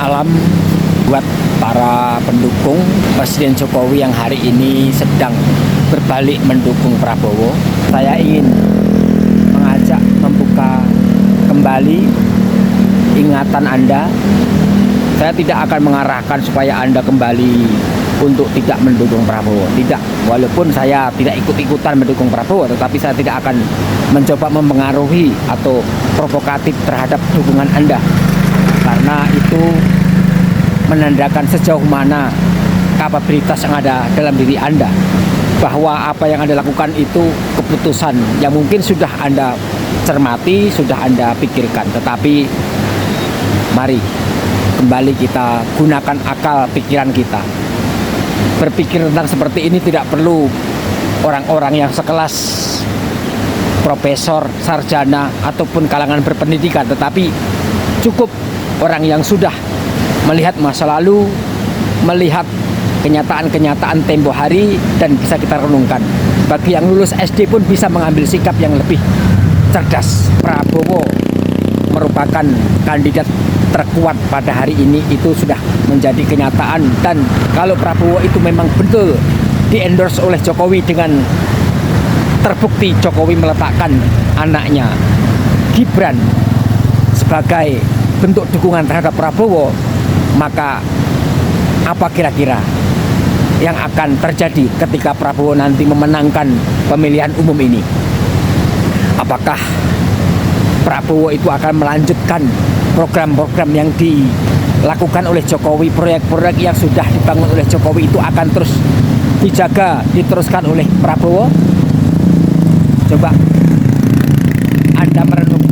malam buat para pendukung Presiden Jokowi yang hari ini sedang berbalik mendukung Prabowo. Saya ingin mengajak membuka kembali ingatan Anda. Saya tidak akan mengarahkan supaya Anda kembali untuk tidak mendukung Prabowo. Tidak, walaupun saya tidak ikut-ikutan mendukung Prabowo, tetapi saya tidak akan mencoba mempengaruhi atau provokatif terhadap dukungan Anda. Karena itu menandakan sejauh mana kapabilitas yang ada dalam diri Anda, bahwa apa yang Anda lakukan itu keputusan yang mungkin sudah Anda cermati, sudah Anda pikirkan. Tetapi mari kembali kita gunakan akal pikiran kita. Berpikir tentang seperti ini tidak perlu orang-orang yang sekelas profesor, sarjana, ataupun kalangan berpendidikan, tetapi cukup orang yang sudah melihat masa lalu, melihat kenyataan-kenyataan tempo hari, dan bisa kita renungkan. Bagi yang lulus SD pun bisa mengambil sikap yang lebih cerdas. Prabowo merupakan kandidat terkuat pada hari ini, itu sudah menjadi kenyataan. Dan kalau Prabowo itu memang betul di-endorse oleh Jokowi, dengan terbukti Jokowi meletakkan anaknya Gibran sebagai bentuk dukungan terhadap Prabowo, maka apa kira-kira yang akan terjadi ketika Prabowo nanti memenangkan pemilihan umum ini? Apakah Prabowo itu akan melanjutkan program-program yang dilakukan oleh Jokowi, proyek-proyek yang sudah dibangun oleh Jokowi itu akan terus dijaga, diteruskan oleh Prabowo? Coba Anda merenung.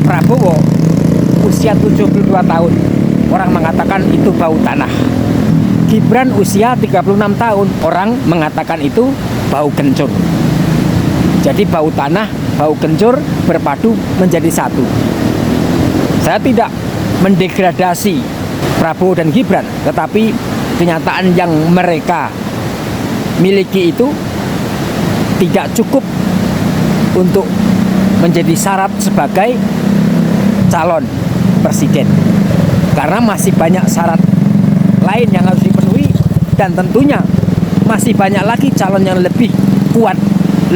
Prabowo usia 72 tahun, orang mengatakan itu bau tanah. Gibran usia 36 tahun, orang mengatakan itu bau kencur. Jadi bau tanah, bau kencur berpadu menjadi satu. Saya tidak mendegradasi Prabowo dan Gibran, tetapi kenyataan yang mereka miliki itu tidak cukup untuk menjadi syarat sebagai calon presiden, karena masih banyak syarat lain yang harus dipenuhi, dan tentunya masih banyak lagi calon yang lebih kuat,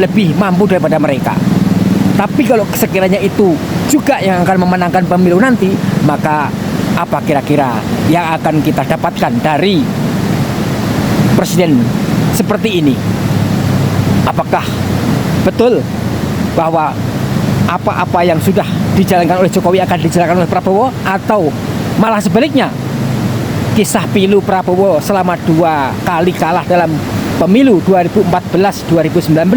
lebih mampu daripada mereka. Tapi kalau sekiranya itu juga yang akan memenangkan pemilu nanti, maka apa kira-kira yang akan kita dapatkan dari presiden seperti ini? Apakah betul bahwa apa-apa yang sudah dijalankan oleh Jokowi akan dijalankan oleh Prabowo, atau malah sebaliknya? Kisah pilu Prabowo selama 2 kali kalah dalam pemilu 2014-2019,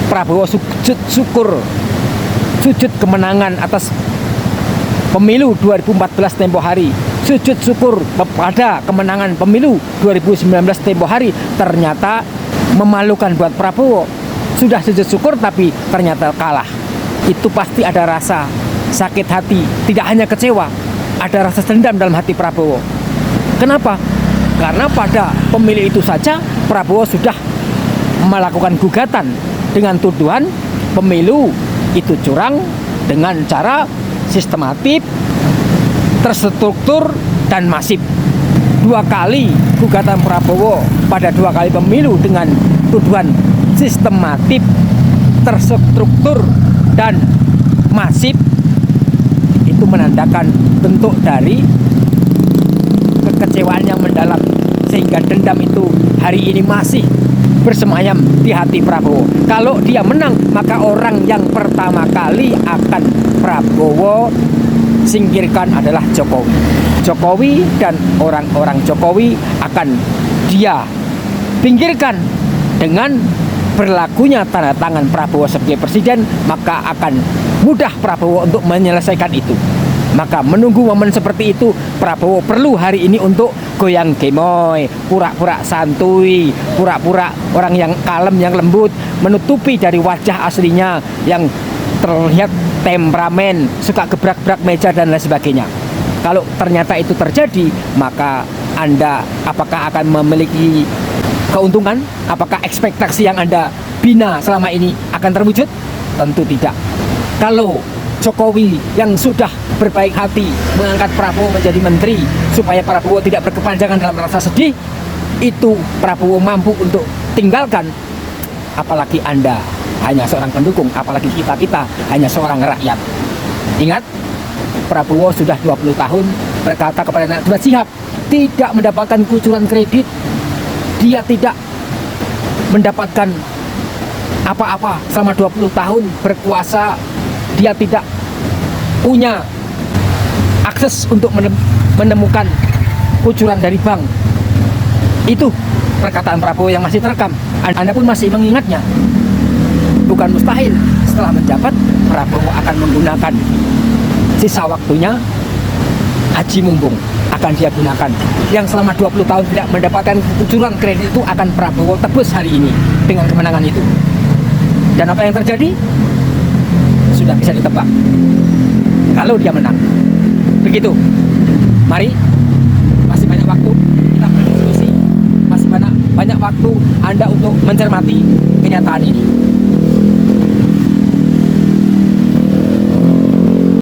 Prabowo sujud kemenangan atas pemilu 2014 tempo hari, sujud syukur pada kemenangan pemilu 2019 tempo hari. Ternyata memalukan buat Prabowo. Sudah sujud syukur tapi ternyata kalah. Itu pasti ada rasa sakit hati, tidak hanya kecewa, ada rasa dendam dalam hati Prabowo. Kenapa? Karena pada pemilu itu saja Prabowo sudah melakukan gugatan dengan tuduhan pemilu itu curang dengan cara sistematis, terstruktur, dan masif. 2 kali gugatan Prabowo pada 2 kali pemilu dengan tuduhan sistematis, terstruktur, dan masif, itu menandakan bentuk dari kekecewaan yang mendalam, sehingga dendam itu hari ini masih bersemayam di hati Prabowo. Kalau dia menang, maka orang yang pertama kali akan Prabowo singkirkan adalah Jokowi. Jokowi dan orang-orang Jokowi akan dia pinggirkan dengan berlakunya tanda tangan Prabowo sebagai presiden, maka akan mudah Prabowo untuk menyelesaikan itu. Maka menunggu momen seperti itu, Prabowo perlu hari ini untuk goyang gemoy, pura-pura santuy, pura-pura orang yang kalem, yang lembut, menutupi dari wajah aslinya yang terlihat temperamen, suka gebrak-gebrak meja dan lain sebagainya. Kalau ternyata itu terjadi, maka Anda apakah akan memiliki keuntungan? Apakah ekspektasi yang Anda bina selama ini akan terwujud? Tentu tidak. Kalau Jokowi yang sudah berbaik hati mengangkat Prabowo menjadi menteri supaya Prabowo tidak berkepanjangan dalam rasa sedih, itu Prabowo mampu untuk tinggalkan. Apalagi Anda hanya seorang pendukung, apalagi kita hanya seorang rakyat. Ingat, Prabowo sudah 20 tahun berkata kepada Najwa Shihab tidak mendapatkan kucuran kredit, dia tidak mendapatkan apa-apa selama 20 tahun berkuasa, dia tidak punya akses untuk menemukan kucuran dari bank. Itu perkataan Prabowo yang masih terekam. Anda pun masih mengingatnya. Bukan mustahil setelah menjabat Prabowo akan menggunakan sisa waktunya haji mumpung, akan dia gunakan. Yang selama 20 tahun tidak mendapatkan kucuran kredit itu akan Prabowo tebus hari ini dengan kemenangan itu. Dan apa yang terjadi sudah bisa ditebak kalau dia menang. Begitu. Mari, masih banyak waktu kita berdiskusi, masih banyak waktu Anda untuk mencermati kenyataan ini.